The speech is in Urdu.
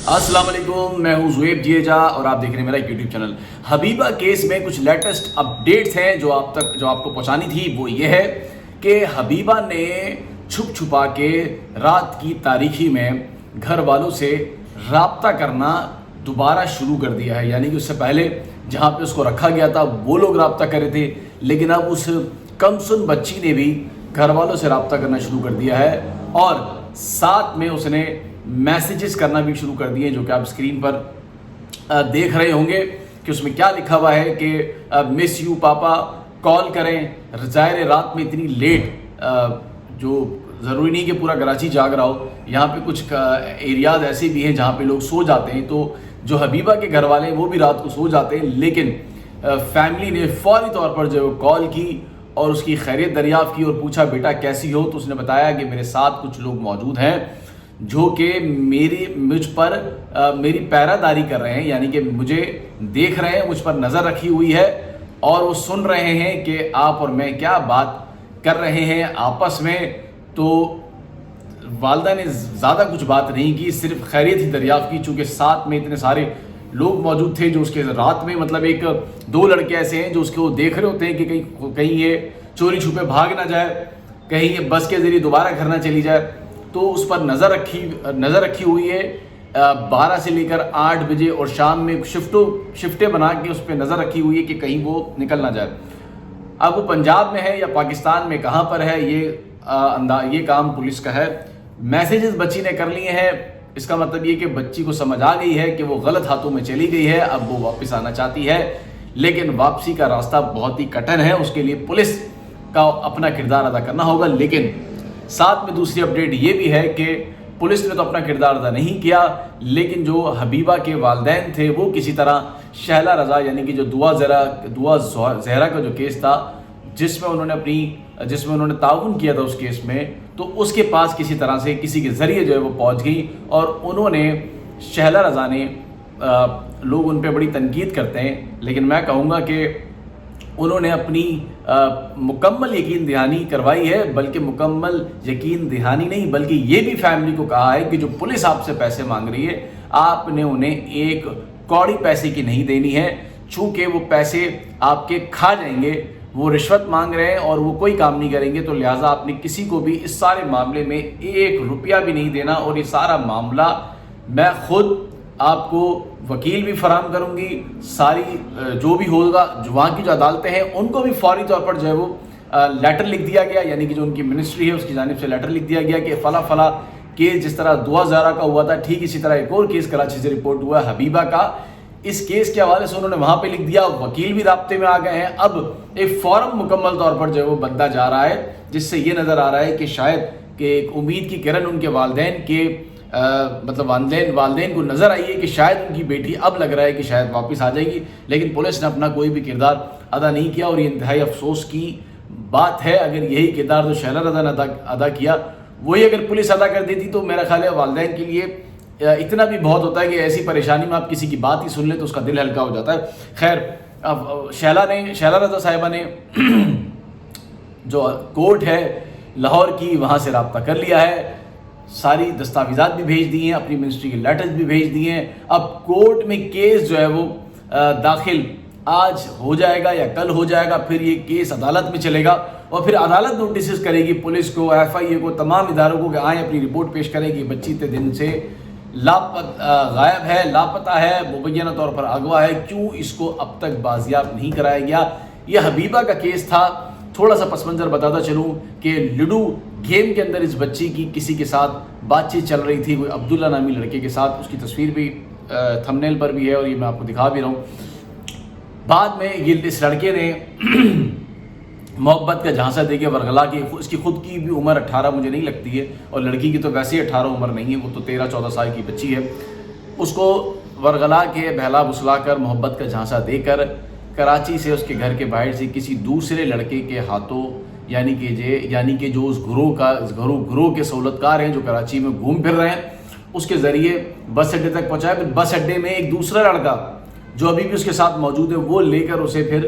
السلام علیکم، میں ہوں زویب جیجا اور آپ دیکھ رہے ہیں میرا یوٹیوب چینل۔ حبیبہ کیس میں کچھ لیٹسٹ اپڈیٹس ہیں جو آپ کو پہنچانی تھی۔ وہ یہ ہے کہ حبیبہ نے چھپ چھپا کے رات کی تاریکی میں گھر والوں سے رابطہ کرنا دوبارہ شروع کر دیا ہے، یعنی کہ اس سے پہلے جہاں پہ اس کو رکھا گیا تھا وہ لوگ رابطہ کر رہے تھے، لیکن اب اس کمسن بچی نے بھی گھر والوں سے رابطہ کرنا شروع کر دیا ہے اور ساتھ میں اس نے میسیجز کرنا بھی شروع کر دیے، جو کہ آپ اسکرین پر دیکھ رہے ہوں گے کہ اس میں کیا لکھا ہوا ہے کہ مس یو پاپا، کال کریں۔ ظاہر رات میں اتنی لیٹ، جو ضروری نہیں کہ پورا کراچی جاگ رہا ہو، یہاں پہ کچھ ایریاز ایسے بھی ہیں جہاں پہ لوگ سو جاتے ہیں، تو جو حبیبہ کے گھر والے ہیں وہ بھی رات کو سو جاتے ہیں، لیکن فیملی نے فوری طور پر جو کال کی اور اس کی خیریت دریافت کی اور پوچھا بیٹا کیسی ہو، تو اس نے بتایا کہ میرے ساتھ کچھ لوگ موجود ہیں جو کہ مجھ پر میری پیرا داری کر رہے ہیں، یعنی کہ مجھے دیکھ رہے ہیں، مجھ پر نظر رکھی ہوئی ہے اور وہ سن رہے ہیں کہ آپ اور میں کیا بات کر رہے ہیں آپس میں۔ تو والدہ نے زیادہ کچھ بات نہیں کی، صرف خیریت ہی دریافت کی، چونکہ ساتھ میں اتنے سارے لوگ موجود تھے جو اس کے رات میں، مطلب ایک دو لڑکے ایسے ہیں جو اس کو دیکھ رہے ہوتے ہیں کہ کہیں یہ چوری چھپے بھاگ نہ جائے، کہیں یہ بس کے ذریعے دوبارہ گھر نہ چلی جائے، تو اس پر نظر رکھی ہوئی ہے 12 سے لے کر 8 بجے اور شام میں شفٹیں بنا کے اس پہ نظر رکھی ہوئی ہے کہ کہیں وہ نکل نہ جائے۔ اب وہ پنجاب میں ہے یا پاکستان میں کہاں پر ہے، یہ کام پولیس کا ہے۔ میسیجز بچی نے کر لیے ہیں، اس کا مطلب یہ کہ بچی کو سمجھ آ گئی ہے کہ وہ غلط ہاتھوں میں چلی گئی ہے، اب وہ واپس آنا چاہتی ہے، لیکن واپسی کا راستہ بہت ہی کٹن ہے، اس کے لیے پولیس کا اپنا کردار ادا کرنا ہوگا۔ لیکن ساتھ میں دوسری اپڈیٹ یہ بھی ہے کہ پولیس نے تو اپنا کردار ادا نہیں کیا، لیکن جو حبیبہ کے والدین تھے وہ کسی طرح شہلا رضا، یعنی کہ جو دعا زہرا کا جو کیس تھا جس میں انہوں نے تعاون کیا تھا اس کیس میں، تو اس کے پاس کسی طرح سے کسی کے ذریعے جو ہے وہ پہنچ گئی اور انہوں نے شہلا رضا نے لوگ ان پہ بڑی تنقید کرتے ہیں، لیکن میں کہوں گا کہ انہوں نے اپنی مکمل یقین دہانی کروائی ہے، بلکہ مکمل یقین دہانی نہیں بلکہ یہ بھی فیملی کو کہا ہے کہ جو پولیس آپ سے پیسے مانگ رہی ہے آپ نے انہیں ایک کوڑی پیسے کی نہیں دینی ہے، چونکہ وہ پیسے آپ کے کھا جائیں گے، وہ رشوت مانگ رہے ہیں اور وہ کوئی کام نہیں کریں گے، تو لہٰذا آپ نے کسی کو بھی اس سارے معاملے میں 1 روپیہ بھی نہیں دینا، اور یہ سارا معاملہ میں خود آپ کو وکیل بھی فراہم کروں گی، ساری جو بھی ہوگا جو وہاں کی جو عدالتیں ہیں ان کو بھی فوری طور پر جو ہے وہ لیٹر لکھ دیا گیا، یعنی کہ جو ان کی منسٹری ہے اس کی جانب سے لیٹر لکھ دیا گیا کہ فلاں کیس جس طرح دعا زہرا کا ہوا تھا ٹھیک اسی طرح ایک اور کیس کراچی سے رپورٹ ہوا ہے حبیبہ کا، اس کیس کے حوالے سے انہوں نے وہاں پہ لکھ دیا، وکیل بھی رابطے میں آ گئے ہیں، اب ایک فارم مکمل طور پر جو ہے وہ بنتا جا رہا ہے، جس سے یہ نظر آ رہا ہے کہ شاید کہ ایک امید کی کرن ان کے والدین کے والدین کو نظر آئی ہے کہ شاید ان کی بیٹی اب لگ رہا ہے کہ شاید واپس آ جائے گی، لیکن پولیس نے اپنا کوئی بھی کردار ادا نہیں کیا، اور یہ انتہائی افسوس کی بات ہے۔ اگر یہی کردار جو شہلا رضا نے ادا کیا وہی اگر پولیس ادا کر دیتی تو میرا خیال ہے والدین کے لیے اتنا بھی بہت ہوتا ہے کہ ایسی پریشانی میں آپ کسی کی بات ہی سن لیں تو اس کا دل ہلکا ہو جاتا ہے۔ خیر، اب شہلا رضا صاحبہ نے جو کورٹ ہے لاہور کی وہاں سے رابطہ کر لیا ہے، ساری دستاویزات بھی بھیج دی ہیں، اپنی منسٹری کے لیٹرز بھی بھیج دیے ہیں، اب کورٹ میں کیس جو ہے وہ داخل آج ہو جائے گا یا کل ہو جائے گا، پھر یہ کیس عدالت میں چلے گا اور پھر عدالت نوٹسز کرے گی پولیس کو، FIA کو، تمام اداروں کو کہ آئیں اپنی رپورٹ پیش کریں کہ بچی اتنے دن سے غائب ہے، لاپتہ ہے، مبینہ طور پر اغوا ہے، کیوں اس کو اب تک بازیاب نہیں کرایا گیا۔ یہ حبیبہ کا کیس تھا، تھوڑا سا پس منظر بتاتا چلوں کہ لڈو گیم کے اندر اس بچی کی کسی کے ساتھ بات چیت چل رہی تھی، کوئی عبداللہ نامی لڑکے کے ساتھ، اس کی تصویر بھی تھمبنیل پر بھی ہے اور یہ میں آپ کو دکھا بھی رہا ہوں۔ بعد میں اس لڑکے نے محبت کا جھانسا دے کے ورغلا کی، اس کی خود کی بھی عمر 18 مجھے نہیں لگتی ہے، اور لڑکی کی تو ویسے ہی 18 عمر نہیں ہے، وہ تو 13-14 سال کی بچی ہے، اس کو ورغلا کے بہلا بسلا کر محبت کا جھانسا دے کر کراچی سے اس کے گھر کے باہر سے کسی دوسرے لڑکے کے ہاتھوں، یعنی کہ جو اس گروہ کے سہولت کار ہیں جو کراچی میں گھوم پھر رہے ہیں، اس کے ذریعے بس اڈے تک پہنچایا، پھر بس اڈے میں ایک دوسرا لڑکا جو ابھی بھی اس کے ساتھ موجود ہے وہ لے کر اسے پھر